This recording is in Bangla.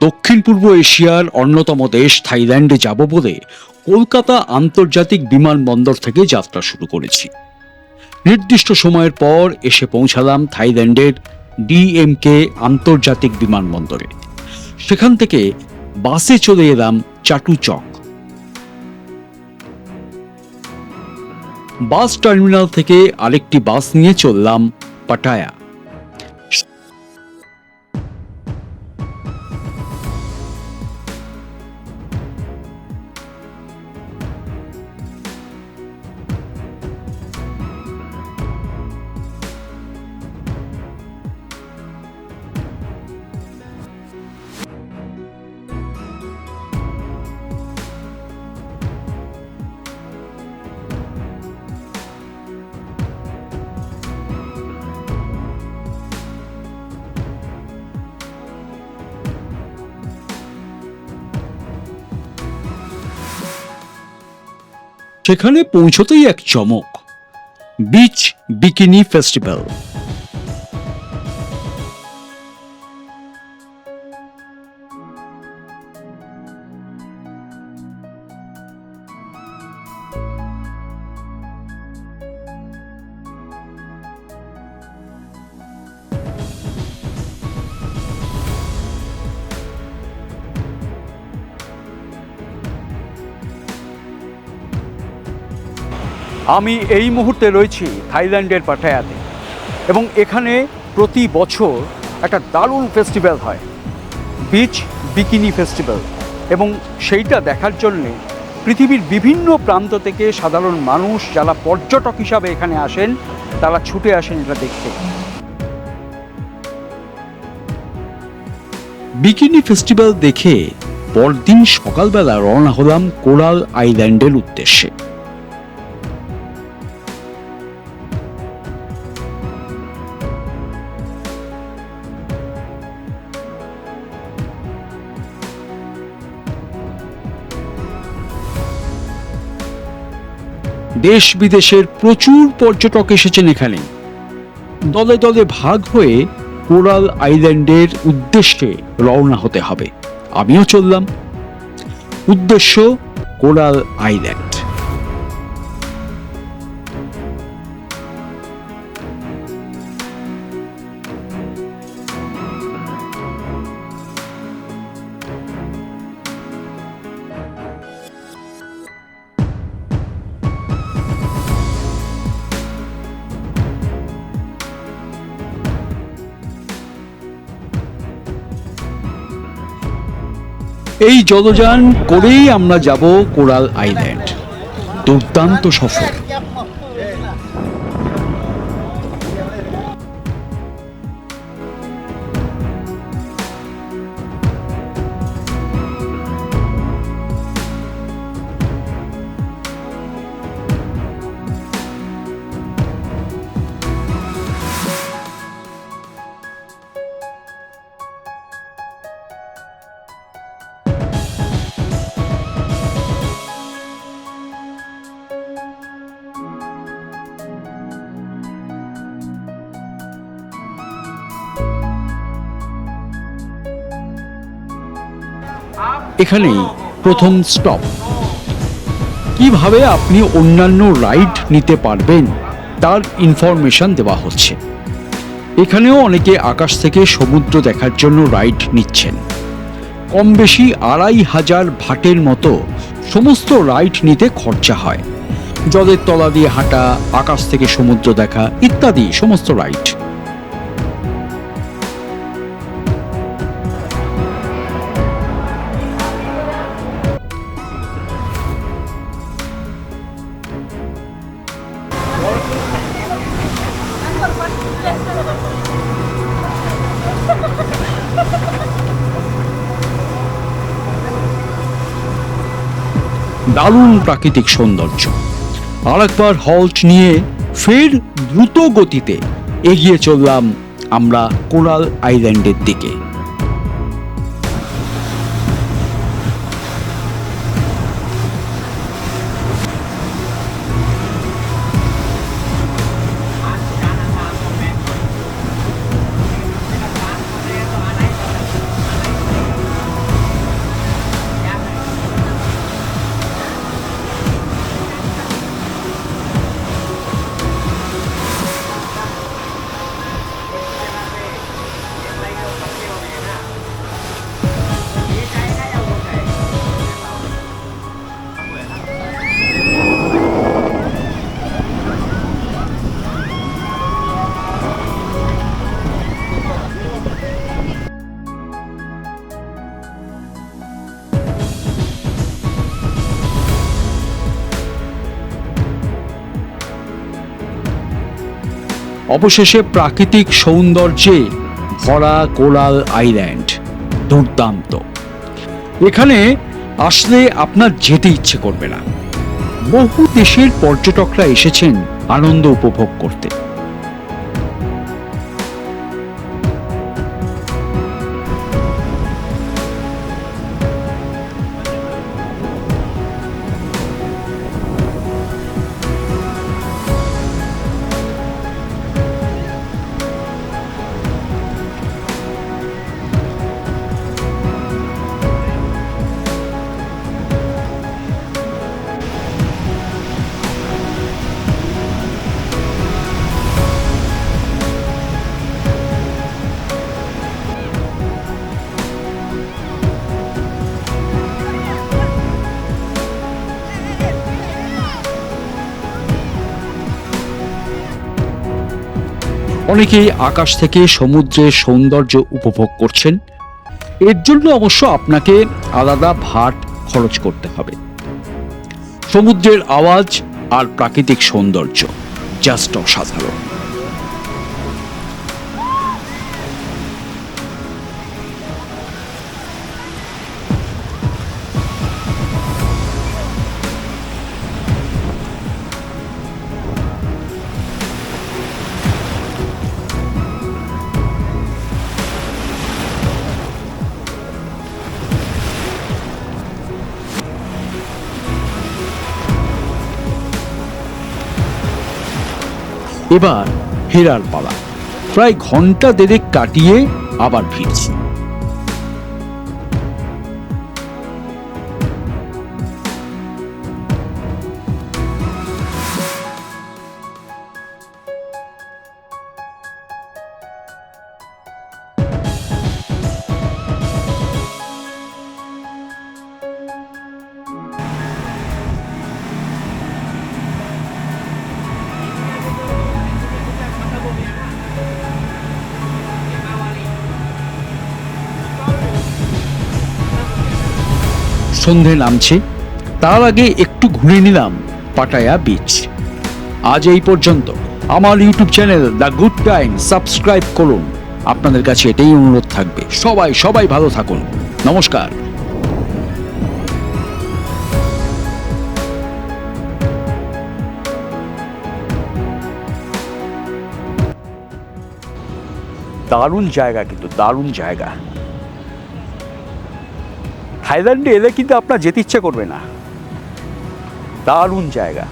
দক্ষিণ পূর্ব এশিয়ার অন্যতম দেশ থাইল্যান্ডে যাব বলে কলকাতা আন্তর্জাতিক বিমানবন্দর থেকে যাত্রা শুরু করেছি। নির্দিষ্ট সময়ের পর এসে পৌঁছালাম থাইল্যান্ডের ডিএমকে আন্তর্জাতিক বিমানবন্দরে। সেখান থেকে বাসে চলে এলাম চাটুচক। বাস টার্মিনাল থেকে আরেকটি বাস নিয়ে চললাম পাটায়া। সেখানে পৌঁছতেই এক চমক, বিচ বিকিনি ফেস্টিভ্যাল। আমি এই মুহূর্তে রয়েছি থাইল্যান্ডের পাটায়াতে, এবং এখানে প্রতি বছর একটা দারুণ ফেস্টিভ্যাল হয়, বিচ বিকিনি ফেস্টিভ্যাল। এবং সেইটা দেখার জন্যে পৃথিবীর বিভিন্ন প্রান্ত থেকে সাধারণ মানুষ যারা পর্যটক হিসাবে এখানে আসেন তারা ছুটে আসেন এটা দেখতে। বিকিনি ফেস্টিভ্যাল দেখে পরদিন সকালবেলা রওনা হলাম কোরাল আইল্যান্ডের উদ্দেশ্যে। দেশ বিদেশের প্রচুর পর্যটক এসেছেন এখানে। দলে দলে ভাগ হয়ে কোরাল আইল্যান্ডের উদ্দেশ্যে রওনা হতে হবে। আমিও চললাম। উদ্দেশ্য কোরাল আইল্যান্ড। এই জলযান করেই আমরা যাব কোরাল আইল্যান্ড। দুর্দান্ত সফর। এখানেই প্রথম স্টপ। কিভাবে আপনি অন্যান্য রাইড নিতে পারবেন তার ইনফরমেশন দেওয়া হচ্ছে। এখানেও অনেকে আকাশ থেকে সমুদ্র দেখার জন্য রাইড নিচ্ছেন। কম বেশি 2500 ভাটের মতো সমস্ত রাইড নিতে খরচা হয়। জলের তলা দিয়ে হাঁটা, আকাশ থেকে সমুদ্র দেখা ইত্যাদি সমস্ত রাইড। দারুণ প্রাকৃতিক সৌন্দর্য। আরেকবার হল্ট নিয়ে ফের দ্রুত গতিতে এগিয়ে চললাম আমরা কোরাল আইল্যান্ডের দিকে। অবশেষে প্রাকৃতিক সৌন্দর্যে ভরা কোরাল আইল্যান্ড, দুর্দান্ত। এখানে আসলে আপনার যেতে ইচ্ছে করবে না। বহু দেশের পর্যটকরা এসেছেন আনন্দ উপভোগ করতে। অনেকেই আকাশ থেকে সমুদ্রের সৌন্দর্য উপভোগ করছেন। এর জন্য অবশ্য আপনাকে আলাদা ভাট খরচ করতে হবে। সমুদ্রের আওয়াজ আর প্রাকৃতিক সৌন্দর্য জাস্ট অসাধারণ। এবার ফেরার পালা। প্রায় ঘন্টা দেড়েক কাটিয়ে আবার ফিরছি। সন্ধে নামছে, তার আগে একটু ঘুরে নিলাম পাটায়া বিচ। আজ এই পর্যন্ত। আমার YouTube channel the good time subscribe করুন। আপনাদের কাছে এটাই অনুরোধ থাকবে। সবাই ভালো থাকুন। নমস্কার। দারুণ জায়গা, কিন্তু দারুণ জায়গা। থাইল্যান্ডে এলে কিন্তু আপনার যেতে ইচ্ছে করবে না। দারুণ জায়গা।